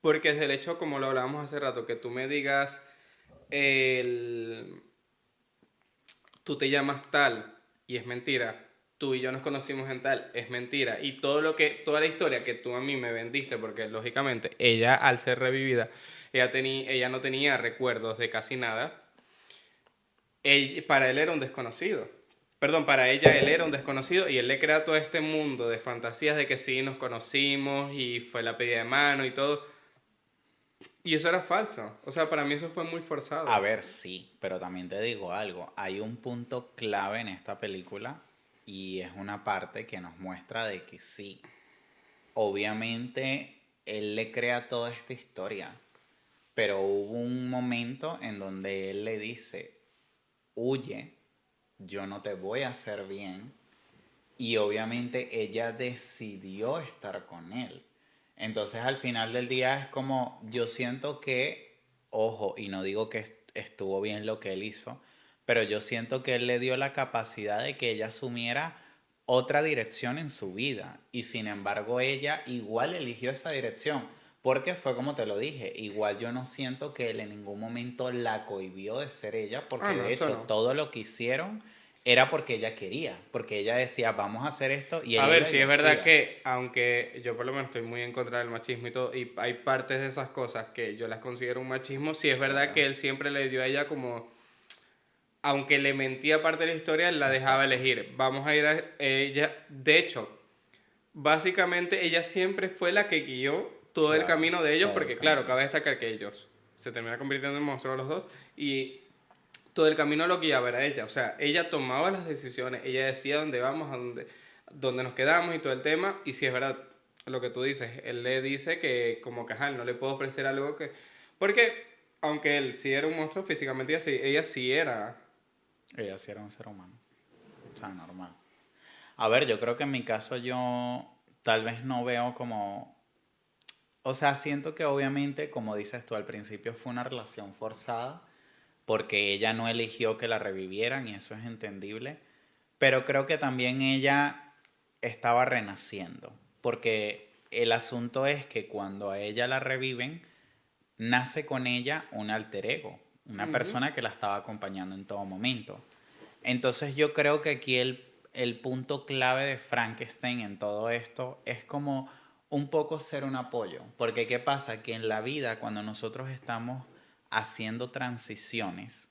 Porque desde el hecho, como lo hablábamos hace rato, que tú me digas el... tú te llamas tal y es mentira, tú y yo nos conocimos en tal, es mentira, y toda la historia que tú a mí me vendiste, porque lógicamente ella al ser revivida, ella no tenía recuerdos de casi nada, para él era un desconocido. Perdón, para ella él era un desconocido y él le crea todo este mundo de fantasías de que sí nos conocimos y fue la pedida de mano y todo. Y eso era falso. O sea, para mí eso fue muy forzado. A ver, sí, pero también te digo algo. Hay un punto clave en esta película y es una parte que nos muestra de que sí, obviamente él le crea toda esta historia, pero hubo un momento en donde él le dice, huye, yo no te voy a hacer bien, y obviamente ella decidió estar con él. Entonces al final del día es como, yo siento que, ojo, y no digo que estuvo bien lo que él hizo, pero yo siento que él le dio la capacidad de que ella asumiera otra dirección en su vida. Y sin embargo ella igual eligió esa dirección. Porque fue como te lo dije, igual yo no siento que él en ningún momento la cohibió de ser ella, porque No, de eso hecho no. todo lo que hicieron era porque ella quería, porque ella decía, vamos a hacer esto, y A él ver, iba y sí lo es verdad hacía. que, aunque yo por lo menos estoy muy en contra del machismo y todo, y hay partes de esas cosas que yo las considero un machismo, sí es verdad Claro, que él siempre le dio a ella como, aunque le mentía parte de la historia, él la dejaba exacto. elegir. Vamos a ir a ella, de hecho, básicamente ella siempre fue la que guió todo el Claro, camino de ellos, todo el porque claro, camino. cabe destacar que ellos se terminan convirtiendo en monstruos los dos, y todo el camino lo guiaba era ella. O sea, ella tomaba las decisiones, ella decía dónde vamos, dónde nos quedamos y todo el tema. Y si es verdad lo que tú dices, él le dice que como que ajá, él no le puedo ofrecer algo que... Porque aunque él sí era un monstruo físicamente, ella sí era... Ella sí era un ser humano, o sea, normal. A ver, yo creo que en mi caso yo tal vez no veo como... O sea, siento que obviamente, como dices tú al principio, fue una relación forzada, porque ella no eligió que la revivieran y eso es entendible. Pero creo que también ella estaba renaciendo, porque el asunto es que cuando a ella la reviven, nace con ella un alter ego, una Ujú. persona que la estaba acompañando en todo momento. Entonces yo creo que aquí el punto clave de Frankenstein en todo esto es como un poco ser un apoyo, porque ¿qué pasa? Que en la vida cuando nosotros estamos haciendo transiciones,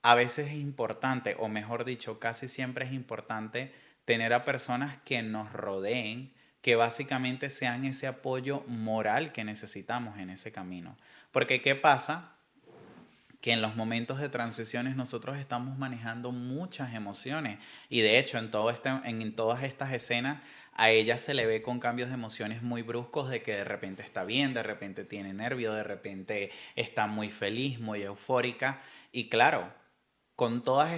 a veces es importante, o mejor dicho, casi siempre es importante tener a personas que nos rodeen, que básicamente sean ese apoyo moral que necesitamos en ese camino. Porque ¿qué pasa? Que en los momentos de transiciones nosotros estamos manejando muchas emociones y de hecho en todas estas escenas a ella se le ve con cambios de emociones muy bruscos de que de repente está bien, de repente tiene nervio, de repente está muy feliz, muy eufórica y claro, con todas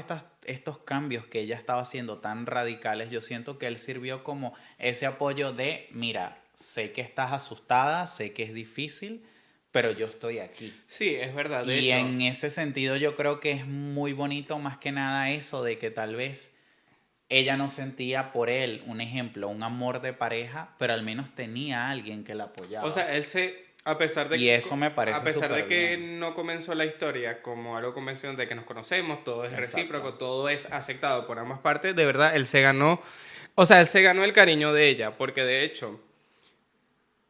estos cambios que ella estaba haciendo tan radicales, yo siento que él sirvió como ese apoyo de, mira, sé que estás asustada, sé que es difícil, pero yo estoy aquí. Sí, es verdad. De Y hecho, en ese sentido yo creo que es muy bonito más que nada eso de que tal vez ella no sentía por él, un ejemplo, un amor de pareja, pero al menos tenía a alguien que la o apoyaba. sea, él se... A pesar de Y que, eso me a parece pesar de súper que bien. no comenzó la historia como algo convencional de que nos conocemos, todo es Exacto. recíproco, todo es aceptado por ambas partes, de verdad, él se ganó, o sea, él se ganó el cariño de ella, porque de hecho,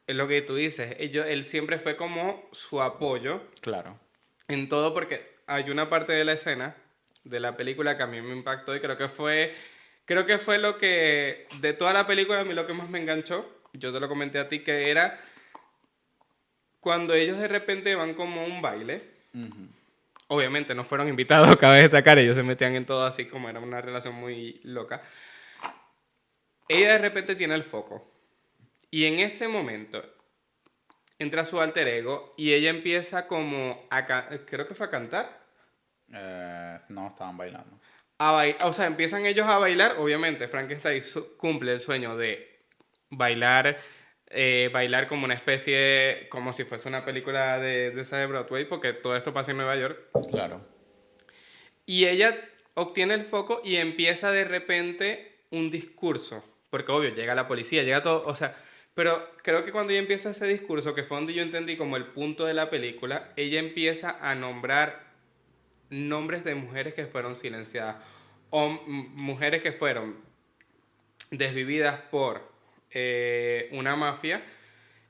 es lo que tú dices, él siempre fue como su apoyo Claro. en todo, porque hay una parte de la escena de la película que a mí me impactó y creo que fue lo que, de toda la película, a mí lo que más me enganchó, yo te lo comenté a ti, que era cuando ellos de repente van como a un baile. Ujú. Obviamente no fueron invitados, cabe destacar, ellos se metían en todo así como era una relación muy loca. Ella de repente tiene el foco y en ese momento entra su alter ego y ella empieza como creo que fue a cantar, No, estaban bailando. o sea, empiezan ellos a bailar, obviamente Frankenstein cumple el sueño de bailar, bailar como una especie, como si fuese una película de esa de Broadway, porque todo esto pasa en Nueva York. Claro. Y ella obtiene el foco y empieza de repente un discurso. Porque obvio, llega la policía, llega todo, o sea, pero creo que cuando ella empieza ese discurso, que fue donde yo entendí como el punto de la película, ella empieza a nombrar nombres de mujeres que fueron silenciadas. mujeres que fueron desvividas por una mafia.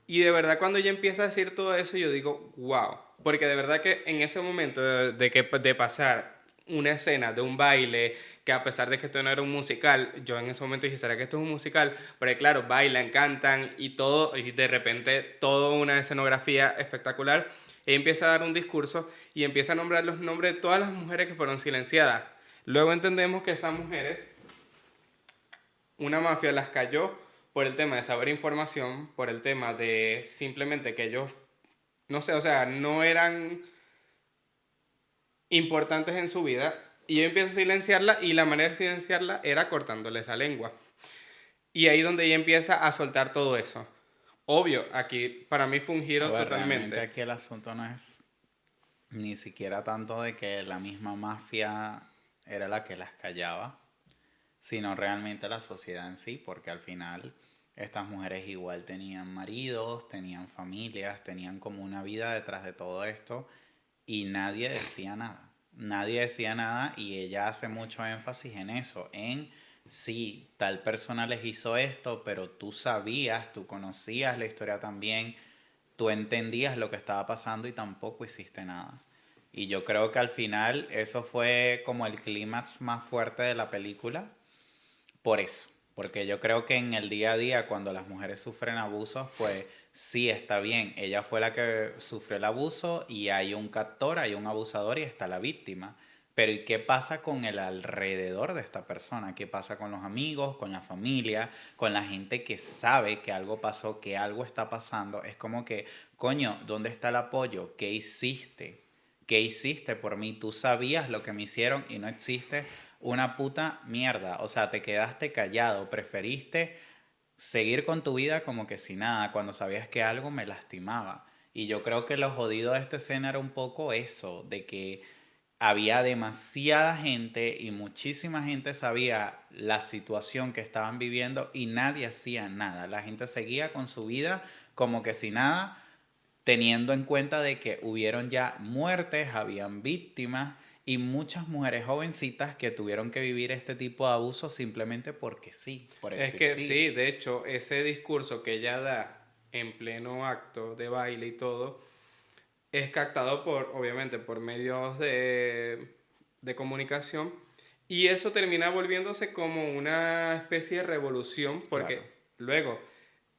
Y de verdad cuando ella empieza a decir todo eso, yo digo, wow. Porque de verdad que en ese momento de pasar una escena de un baile, que a pesar de que esto no era un musical, yo en ese momento dije, ¿será que esto es un musical? Pero claro, bailan, cantan y todo, y de repente toda una escenografía espectacular. Ella empieza a dar un discurso y empieza a nombrar los nombres de todas las mujeres que fueron silenciadas. Luego entendemos que esas mujeres, una mafia las cayó por el tema de saber información, por el tema de simplemente que ellos, no sé, o sea, no eran importantes en su vida, y ella empieza a silenciarla, y la manera de silenciarla era cortándoles la lengua. Y ahí donde ella empieza a soltar todo eso. Obvio, aquí para mí fue un A giro ver, realmente totalmente. aquí el asunto no es ni siquiera tanto de que la misma mafia era la que las callaba, sino realmente la sociedad en sí, porque al final estas mujeres igual tenían maridos, tenían familias, tenían como una vida detrás de todo esto y nadie decía nada. Nadie decía nada y ella hace mucho énfasis en eso, en sí, tal persona les hizo esto, pero tú sabías, tú conocías la historia también, tú entendías lo que estaba pasando y tampoco hiciste nada. Y yo creo que al final eso fue como el clímax más fuerte de la película, por eso. Porque yo creo que en el día a día, cuando las mujeres sufren abusos, pues sí está bien. Ella fue la que sufrió el abuso y hay un captor, hay un abusador y está la víctima. Pero ¿y qué pasa con el alrededor de esta persona? ¿Qué pasa con los amigos, con la familia, con la gente que sabe que algo pasó, que algo está pasando? Es como que, coño, ¿dónde está el apoyo? ¿Qué hiciste? ¿Qué hiciste por mí? Tú sabías lo que me hicieron y no existe una puta mierda. O sea, te quedaste callado, preferiste seguir con tu vida como que si nada, cuando sabías que algo me lastimaba. Y yo creo que lo jodido de esta escena era un poco eso, de que había demasiada gente y muchísima gente sabía la situación que estaban viviendo y nadie hacía nada. La gente seguía con su vida como que si nada, teniendo en cuenta de que hubieron ya muertes, habían víctimas y muchas mujeres jovencitas que tuvieron que vivir este tipo de abusos simplemente porque sí, por Es que sí, existir. de hecho, ese discurso que ella da en pleno acto de baile y todo, es captado por, obviamente, por medios de comunicación, y eso termina volviéndose como una especie de revolución Claro. porque luego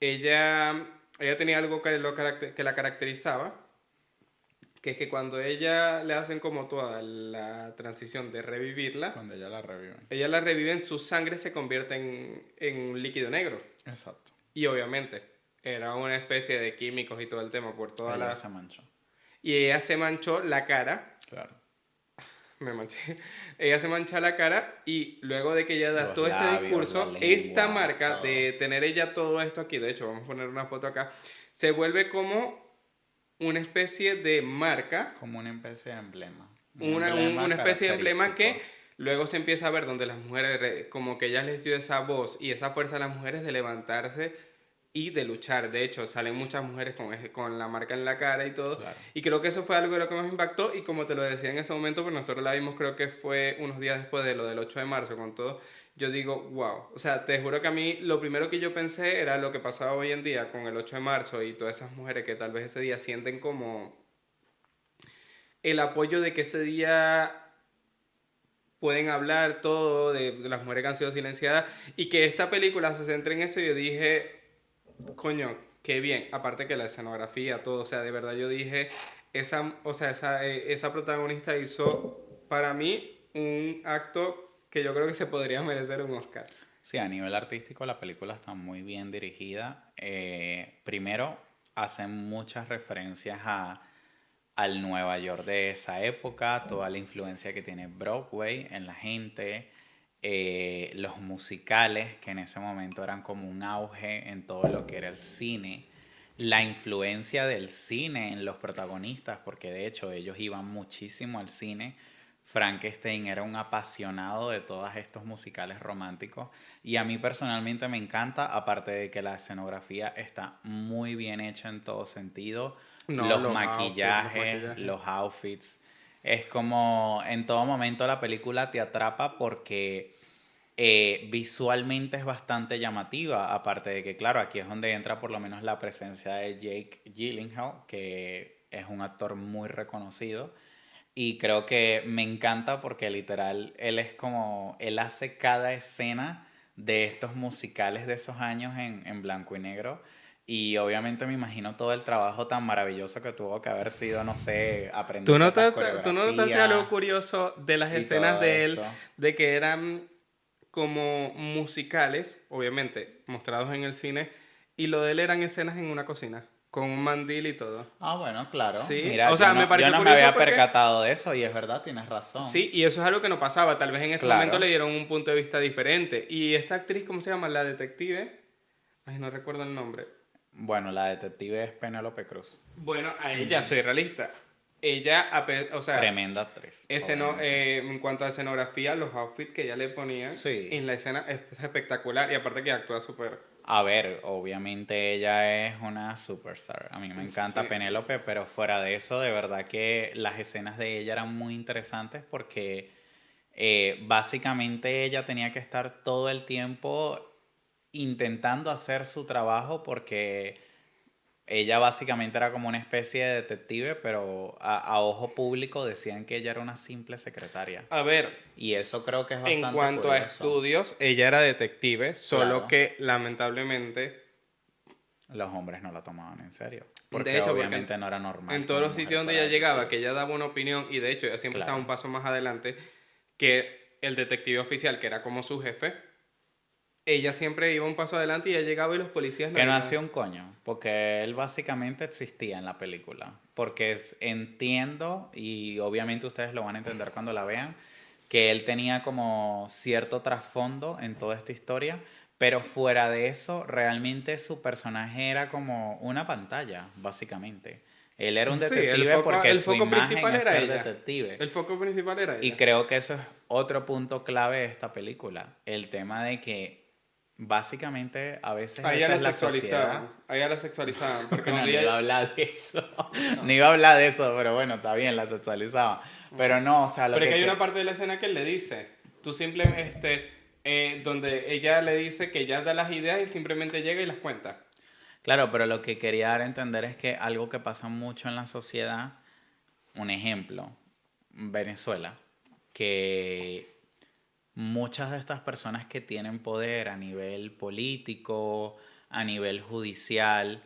ella tenía algo que la caracterizaba, que es que cuando ella le hacen como toda la transición de revivirla, Cuando ya la reviven. ella la revive, su sangre se convierte en un líquido negro. Exacto. Y obviamente era una especie de químicos y todo el tema por toda Ella la... se manchó. Y ella se manchó la cara, Claro. me manché, ella se mancha la cara, y luego de que ella da Los todo este labios, la discurso, esta lengua, marca todo. de tener ella todo esto aquí, de hecho vamos a poner una foto acá, se vuelve como una especie de marca, Como una especie de emblema. Un emblema una especie de emblema que característico. luego se empieza a ver donde las mujeres, como que ella les dio esa voz y esa fuerza a las mujeres de levantarse y de luchar. De hecho, salen muchas mujeres con la marca en la cara y todo. Claro. Y creo que eso fue algo de lo que más impactó. Y como te lo decía en ese momento, pues nosotros la vimos, creo que fue unos días después de lo del 8 de marzo con todo. Yo digo, wow. O sea, te juro que a mí lo primero que yo pensé era lo que pasaba hoy en día con el 8 de marzo y todas esas mujeres que tal vez ese día sienten como el apoyo de que ese día pueden hablar todo de las mujeres que han sido silenciadas, y que esta película se centre en eso. Yo dije, coño, qué bien. Aparte que la escenografía, todo, o sea, de verdad yo dije, o sea, esa protagonista hizo para mí un acto que yo creo que se podría merecer un Oscar. Sí, a nivel artístico la película está muy bien dirigida. Primero, hacen muchas referencias al Nueva York de esa época, toda la influencia que tiene Broadway en la gente, los musicales que en ese momento eran como un auge en todo lo que era el cine, la influencia del cine en los protagonistas, porque de hecho ellos iban muchísimo al cine. Frankenstein era un apasionado de todos estos musicales románticos y a mí personalmente me encanta, aparte de que la escenografía está muy bien hecha en todo sentido, No, los los outfits, los maquillajes, maquillajes. los outfits. Es como en todo momento la película te atrapa porque visualmente es bastante llamativa, aparte de que, claro, aquí es donde entra por lo menos la presencia de Jake Gyllenhaal, que es un actor muy reconocido. Y creo que me encanta porque literal, él es como, él hace cada escena de estos musicales de esos años en blanco y negro. Y obviamente me imagino todo el trabajo tan maravilloso que tuvo que haber sido, no sé, aprenderte las ¿Tú no notaste algo coreografías curioso de las y escenas todo de él, esto? de que eran como musicales, obviamente, mostrados en el cine, y lo de él eran escenas en una cocina, con un mandil y todo? Ah, bueno, claro. Sí, Mira, o sea, me yo pareció no me curioso había porque percatado de eso y es verdad, tienes razón. sí, y eso es algo que no pasaba. Tal vez en este momento Claro. le dieron un punto de vista diferente. Y esta actriz, ¿cómo se llama? La detective. Ay, no recuerdo el nombre. Bueno, la detective es Penélope Cruz. Bueno, a ella soy realista. Ella, o sea, Tremenda actriz, obviamente. en cuanto a escenografía, los outfits que ella le ponía Sí. en la escena es espectacular. Y aparte que actúa súper. A ver, obviamente ella es una superstar. A mí me Sí. encanta Penélope, pero fuera de eso, de verdad que las escenas de ella eran muy interesantes porque básicamente ella tenía que estar todo el tiempo intentando hacer su trabajo porque ella básicamente era como una especie de detective, pero a ojo público decían que ella era una simple secretaria. A ver, Y eso creo que es en bastante cuanto a curioso. estudios, ella era detective, solo Claro. que lamentablemente. Los hombres no la tomaban en serio. De Porque hecho, porque obviamente no era normal en que todos una los mujer sitios donde fuera ella llegaba, detective. que ella daba una opinión, y de hecho ella siempre estaba un Claro. paso más adelante que el detective oficial, que era como su jefe, ella siempre iba un paso adelante y ella llegaba y los policías no Que no iban. hacía un coño. Porque él básicamente existía en la película. Porque entiendo, y obviamente ustedes lo van a entender cuando la vean, que él tenía como cierto trasfondo en toda esta historia. Pero fuera de eso, realmente su personaje era como una pantalla, básicamente. Él era un Sí, detective porque el su foco imagen principal es era ser ella. detective. El foco principal era Y ella. creo que eso es otro punto clave de esta película. El tema de que básicamente a veces A ella esa la es la sociedad. sexualizaban. A ella la sexualizaban. Porque No, donde ni iba ella. a hablar de eso. No. No iba a hablar de eso, pero bueno, está bien, la sexualizaba. Pero no, o sea, lo Pero es que que... hay una parte de la escena que él le dice. Tú simplemente. Donde ella le dice que ella da las ideas y simplemente llega y las cuenta. Claro, pero lo que quería dar a entender es que algo que pasa mucho en la sociedad, un ejemplo, Venezuela, que muchas de estas personas que tienen poder a nivel político, a nivel judicial,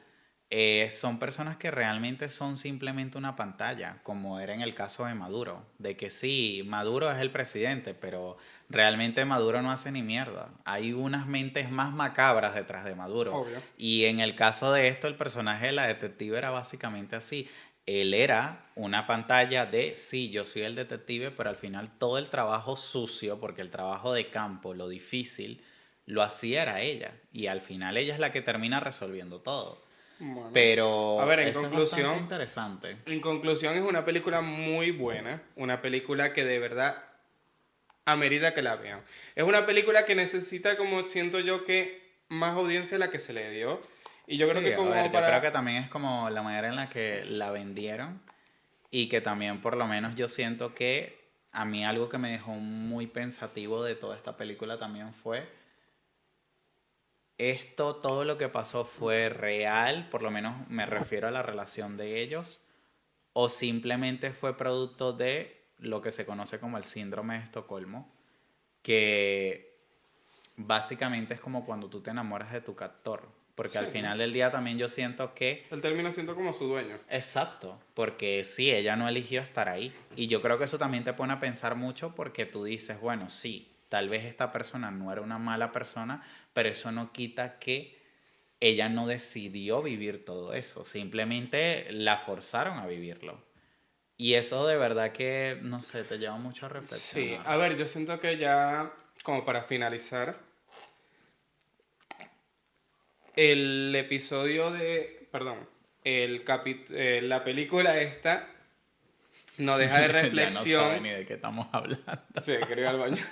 son personas que realmente son simplemente una pantalla, como era en el caso de Maduro, de que sí, Maduro es el presidente, pero realmente Maduro no hace ni mierda. Hay unas mentes más macabras detrás de Maduro. Obvio. Y en el caso de esto, el personaje de la detective era básicamente así. Él era una pantalla de, sí, yo soy el detective, pero al final todo el trabajo sucio, porque el trabajo de campo, lo difícil, lo hacía era ella. Y al final ella es la que termina resolviendo todo. Bueno. A Pero ver, eso es bastante interesante. en conclusión es una película muy buena, una película que de verdad amerita que la vean. Es una película que necesita, como siento yo, que más audiencia a la que se le dio. Y yo creo Sí, que a como ver, yo creo que para. también es como la manera en la que la vendieron y que también por lo menos yo siento que a mí algo que me dejó muy pensativo de toda esta película también fue esto, todo lo que pasó fue real, por lo menos me refiero a la relación de ellos, o simplemente fue producto de lo que se conoce como el síndrome de Estocolmo, que básicamente es como cuando tú te enamoras de tu captor, porque Sí, al final del día también yo siento que él termina siendo como su dueño. exacto, porque sí, ella no eligió estar ahí. Y yo creo que eso también te pone a pensar mucho porque tú dices, bueno, sí, tal vez esta persona no era una mala persona, pero eso no quita que ella no decidió vivir todo eso, simplemente la forzaron a vivirlo. Y eso de verdad que, no sé, te lleva mucho a Sí, reflexionar. a ver, yo siento que ya, como para finalizar, el episodio de. Perdón, la película esta nos deja de Ya no sabe reflexión. ni de qué estamos hablando. Sí, quería ir al baño.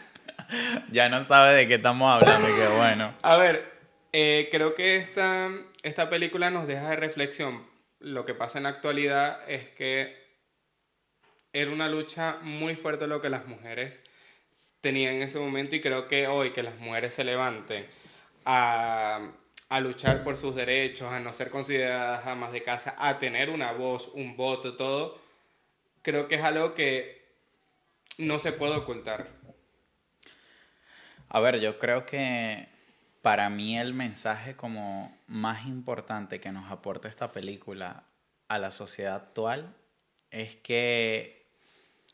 Ya no sabe de qué estamos hablando, y qué bueno. A ver, creo que esta película nos deja de reflexión. Lo que pasa en la actualidad es que era una lucha muy fuerte lo que las mujeres tenían en ese momento y creo que hoy que las mujeres se levanten a luchar por sus derechos, a no ser consideradas amas de casa, a tener una voz, un voto, todo, creo que es algo que no se puede ocultar. A ver, yo creo que para mí el mensaje como más importante que nos aporta esta película a la sociedad actual es que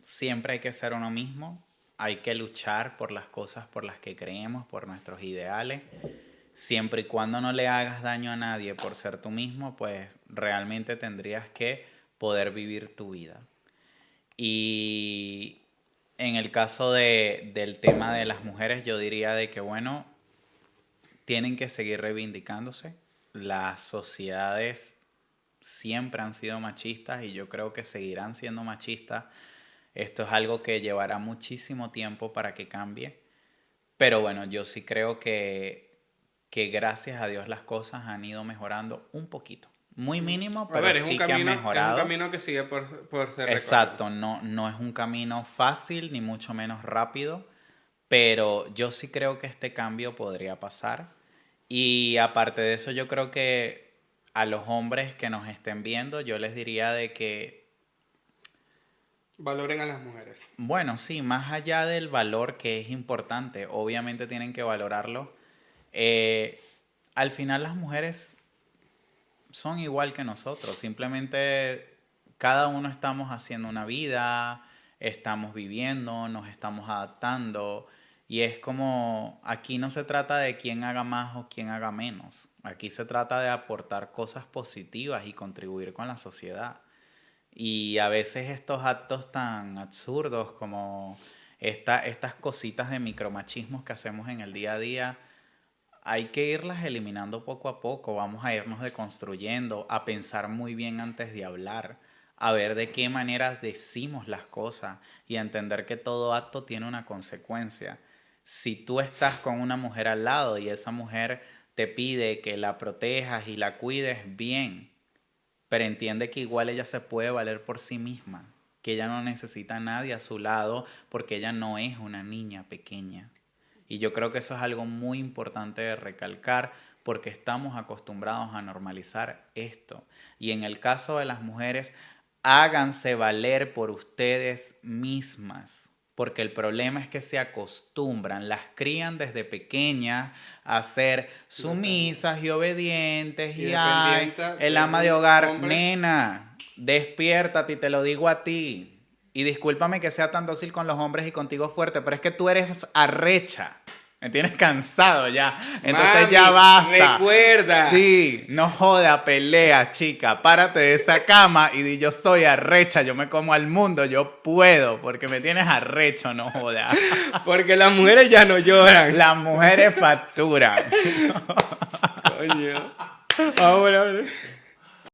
siempre hay que ser uno mismo, hay que luchar por las cosas por las que creemos, por nuestros ideales. Siempre y cuando no le hagas daño a nadie por ser tú mismo, pues realmente tendrías que poder vivir tu vida. Y en el caso del tema de las mujeres, yo diría de que, bueno, tienen que seguir reivindicándose. Las sociedades siempre han sido machistas y yo creo que seguirán siendo machistas. Esto es algo que llevará muchísimo tiempo para que cambie. Pero bueno, yo sí creo que gracias a Dios las cosas han ido mejorando un poquito. Muy mínimo, pero sí que han mejorado. Es un camino que sigue por ser Exacto, no es un camino fácil ni mucho menos rápido, pero yo sí creo que este cambio podría pasar. Y aparte de eso, yo creo que a los hombres que nos estén viendo, yo les diría de que, valoren a las mujeres. bueno, sí, más allá del valor que es importante, obviamente tienen que valorarlo. eh, Al final las mujeres son igual que nosotros, simplemente cada uno estamos haciendo una vida, estamos viviendo, nos estamos adaptando y es como aquí no se trata de quién haga más o quién haga menos, aquí se trata de aportar cosas positivas y contribuir con la sociedad. Y a veces estos actos tan absurdos como estas cositas de micromachismos que hacemos en el día a día, hay que irlas eliminando poco a poco, vamos a irnos deconstruyendo, a pensar muy bien antes de hablar, a ver de qué manera decimos las cosas y a entender que todo acto tiene una consecuencia. Si tú estás con una mujer al lado y esa mujer te pide que la protejas y la cuides bien, pero entiende que igual ella se puede valer por sí misma, que ella no necesita a nadie a su lado porque ella no es una niña pequeña. Y yo creo que eso es algo muy importante de recalcar porque estamos acostumbrados a normalizar esto. Y en el caso de las mujeres, háganse valer por ustedes mismas. Porque el problema es que se acostumbran, las crían desde pequeñas a ser sumisas y obedientes y ay, el ama de hogar. Nena, despiértate y te lo digo a ti. Y discúlpame que sea tan dócil con los hombres y contigo fuerte, pero es que tú eres arrecha. Me tienes cansado ya. Entonces Mami, ya basta. recuerda. Sí, no joda, pelea, chica. Párate de esa cama y di yo soy arrecha, yo me como al mundo, yo puedo, porque me tienes arrecho, no joda. Porque las mujeres ya no lloran. Las mujeres facturan. Coño. Ahora.